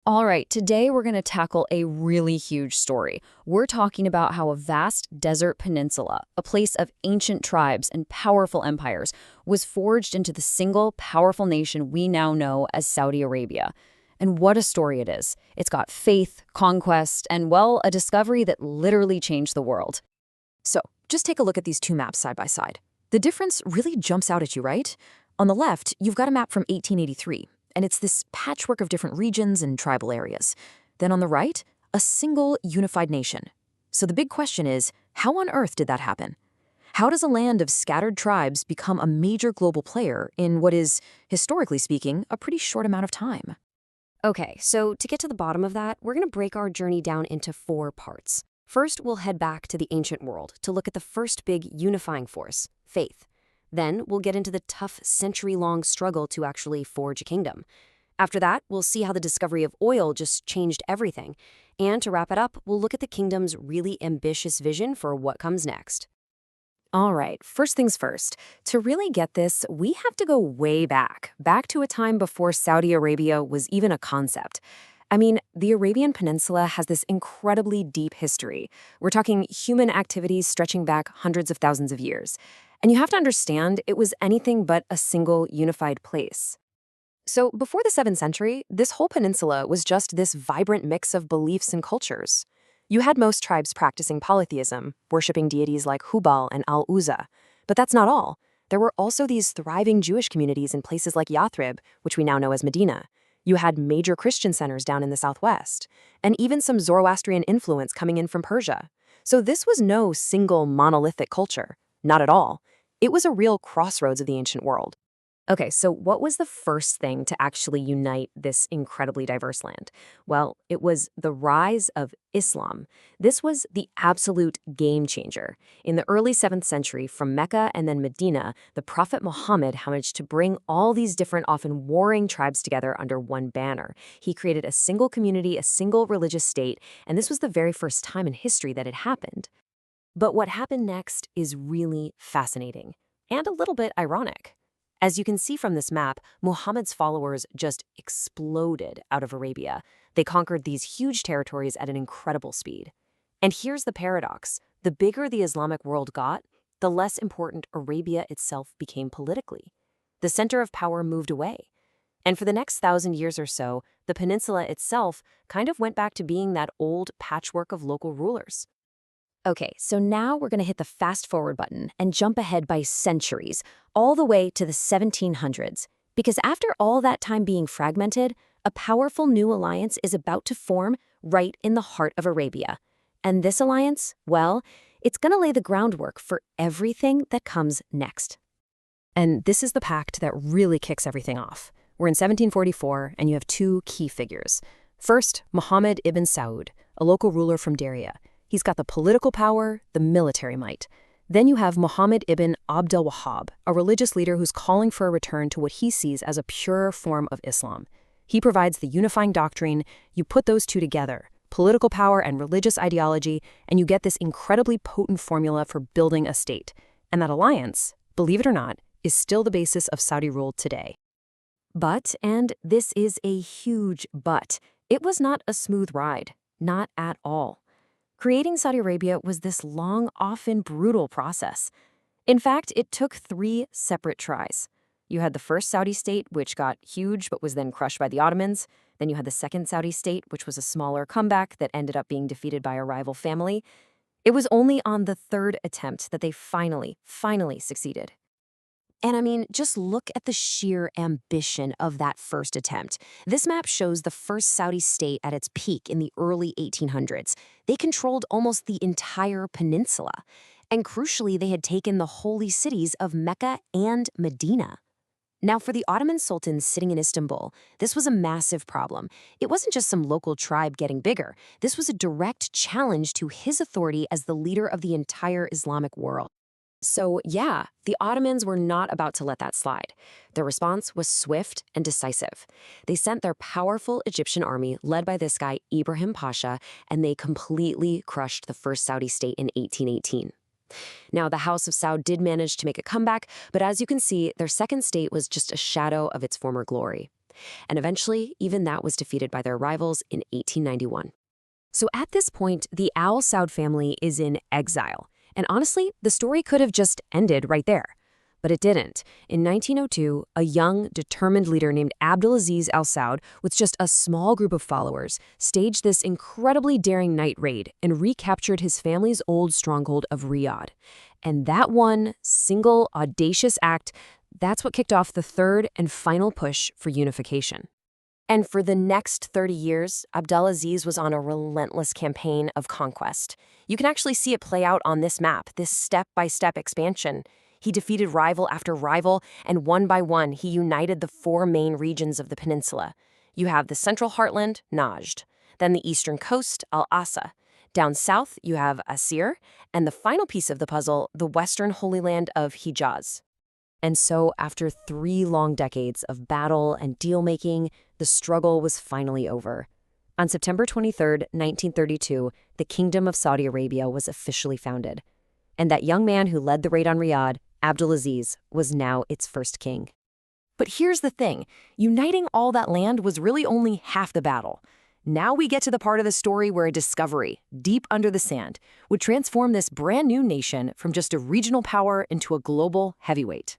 All right, today we're going to tackle a really huge story. We're talking about how a vast desert peninsula, a place of ancient tribes and powerful empires, was forged into the single powerful nation we now know as Saudi Arabia. And what a story it is. It's got faith, conquest, and, well, a discovery that literally changed the world. So, just take a look at these two maps side by side. The difference really jumps out at you, right? On the left, you've got a map from 1883, and it's this patchwork of different regions and tribal areas. Then on the right, a single unified nation. So the big question is, how on earth did that happen? How does a land of scattered tribes become a major global player in what is, historically speaking, a pretty short amount of time? Okay, so to get to the bottom of that, we're going to break our journey down into four parts. First, we'll head back to the ancient world to look at the first big unifying force, faith. Then, we'll get into the tough century-long struggle to actually forge a kingdom. After that, we'll see how the discovery of oil just changed everything. And to wrap it up, we'll look at the kingdom's really ambitious vision for what comes next. All right, first things first. To really get this, we have to go way back to a time before Saudi Arabia was even a concept. I mean, the Arabian Peninsula has this incredibly deep history. We're talking human activities stretching back hundreds of thousands of years. And you have to understand, it was anything but a single unified place. So before the 7th century, this whole peninsula was just this vibrant mix of beliefs and cultures. You had most tribes practicing polytheism, worshipping deities like Hubal and Al-Uzza. But that's not all. There were also these thriving Jewish communities in places like Yathrib, which we now know as Medina. You had major Christian centers down in the southwest, and even some Zoroastrian influence coming in from Persia. So this was no single monolithic culture. Not at all. It was a real crossroads of the ancient world. Okay, so what was the first thing to actually unite this incredibly diverse land? Well, it was the rise of Islam. This was the absolute game changer. In the early 7th century, from Mecca and then Medina, the Prophet Mohammed managed to bring all these different, often warring tribes together under one banner. He created a single community, a single religious state, and this was the very first time in history that it happened. But what happened next is really fascinating and a little bit ironic. As you can see from this map, Muhammad's followers just exploded out of Arabia. They conquered these huge territories at an incredible speed. And here's the paradox. The bigger the Islamic world got, the less important Arabia itself became politically. The center of power moved away. And for the next 1,000 years or so, the peninsula itself kind of went back to being that old patchwork of local rulers. Okay, so now we're going to hit the fast forward button and jump ahead by centuries, all the way to the 1700s. Because after all that time being fragmented, a powerful new alliance is about to form right in the heart of Arabia. And this alliance, well, it's going to lay the groundwork for everything that comes next. And this is the pact that really kicks everything off. We're in 1744, and you have two key figures. First, Mohammed ibn Saud, a local ruler from Daria. He's got the political power, the military might. Then you have Mohammed ibn Abdul Wahhab, a religious leader who's calling for a return to what he sees as a purer form of Islam. He provides the unifying doctrine. You put those two together, political power and religious ideology, and you get this incredibly potent formula for building a state. And that alliance, believe it or not, is still the basis of Saudi rule today. But, and this is a huge but, it was not a smooth ride. Not at all. Creating Saudi Arabia was this long, often brutal process. In fact, it took 3 separate tries. You had the first Saudi state, which got huge but was then crushed by the Ottomans. Then you had the second Saudi state, which was a smaller comeback that ended up being defeated by a rival family. It was only on the 3rd attempt that they finally succeeded. And I mean, just look at the sheer ambition of that first attempt. This map shows the first Saudi state at its peak in the early 1800s. They controlled almost the entire peninsula. And crucially, they had taken the holy cities of Mecca and Medina. Now, for the Ottoman sultans sitting in Istanbul, this was a massive problem. It wasn't just some local tribe getting bigger. This was a direct challenge to his authority as the leader of the entire Islamic world. So yeah, the Ottomans were not about to let that slide. Their response was swift and decisive. They sent their powerful Egyptian army, led by this guy Ibrahim Pasha, and they completely crushed the first Saudi state in 1818. Now, the House of Saud did manage to make a comeback, but as you can see, their second state was just a shadow of its former glory. And eventually, even that was defeated by their rivals in 1891. So at this point, the Al Saud family is in exile. And honestly, the story could have just ended right there. But it didn't. In 1902, a young, determined leader named Abdulaziz Al Saud, with just a small group of followers, staged this incredibly daring night raid and recaptured his family's old stronghold of Riyadh. And that one single, audacious act, that's what kicked off the third and final push for unification. And for the next 30 years, Abdulaziz was on a relentless campaign of conquest. You can actually see it play out on this map, this step-by-step expansion. He defeated rival after rival, and one by one, he united the four main regions of the peninsula. You have the central heartland, Najd, then the eastern coast, Al-Asa. Down south, you have Asir, and the final piece of the puzzle, the western Holy Land of Hijaz. And so, after 3 long decades of battle and deal-making, the struggle was finally over. On September 23, 1932, the Kingdom of Saudi Arabia was officially founded. And that young man who led the raid on Riyadh, Abdulaziz, was now its first king. But here's the thing, uniting all that land was really only half the battle. Now we get to the part of the story where a discovery, deep under the sand, would transform this brand new nation from just a regional power into a global heavyweight.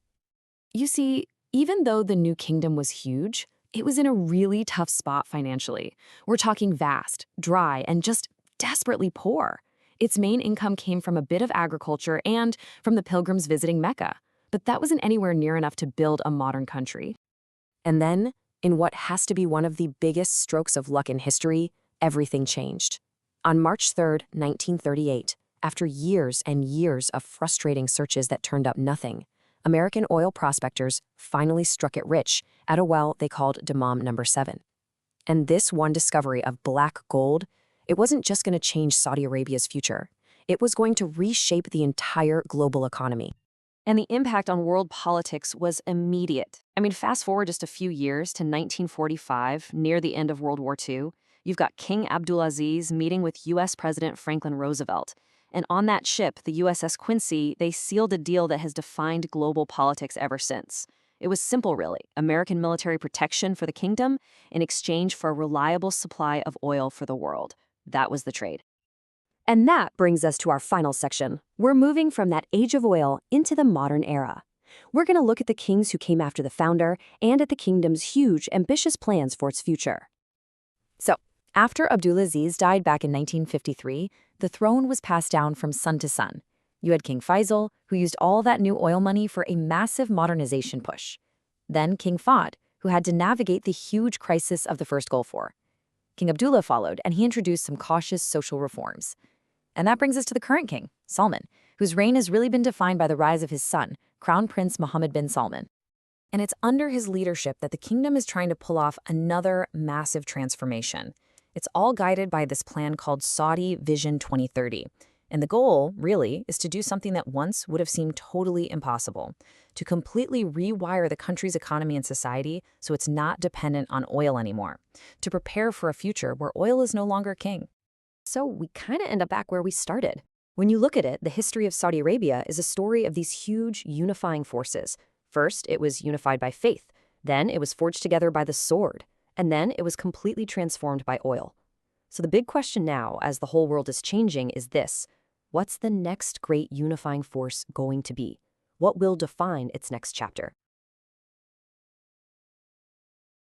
You see, even though the new kingdom was huge, it was in a really tough spot financially. We're talking vast, dry, and just desperately poor. Its main income came from a bit of agriculture and from the pilgrims visiting Mecca, but that wasn't anywhere near enough to build a modern country. And then, in what has to be one of the biggest strokes of luck in history, everything changed. On March 3, 1938, after years and years of frustrating searches that turned up nothing, American oil prospectors finally struck it rich at a well they called Dammam No. 7. And this one discovery of black gold, it wasn't just going to change Saudi Arabia's future. It was going to reshape the entire global economy. And the impact on world politics was immediate. I mean, fast forward just a few years to 1945, near the end of World War II, you've got King Abdulaziz meeting with U.S. President Franklin Roosevelt. And on that ship, the USS Quincy, they sealed a deal that has defined global politics ever since. It was simple, really. American military protection for the kingdom in exchange for a reliable supply of oil for the world. That was the trade. And that brings us to our final section. We're moving from that age of oil into the modern era. We're going to look at the kings who came after the founder and at the kingdom's huge, ambitious plans for its future. So, after Abdulaziz died back in 1953, the throne was passed down from son to son. You had King Faisal, who used all that new oil money for a massive modernization push. Then King Fahd, who had to navigate the huge crisis of the First Gulf War. King Abdullah followed, and he introduced some cautious social reforms. And that brings us to the current king, Salman, whose reign has really been defined by the rise of his son, Crown Prince Mohammed bin Salman. And it's under his leadership that the kingdom is trying to pull off another massive transformation. It's all guided by this plan called Saudi Vision 2030. And the goal, really, is to do something that once would have seemed totally impossible, to completely rewire the country's economy and society so it's not dependent on oil anymore, to prepare for a future where oil is no longer king. So we kind of end up back where we started. When you look at it, the history of Saudi Arabia is a story of these huge unifying forces. First, it was unified by faith. Then it was forged together by the sword. And then it was completely transformed by oil. So the big question now, as the whole world is changing, is this. What's the next great unifying force going to be? What will define its next chapter?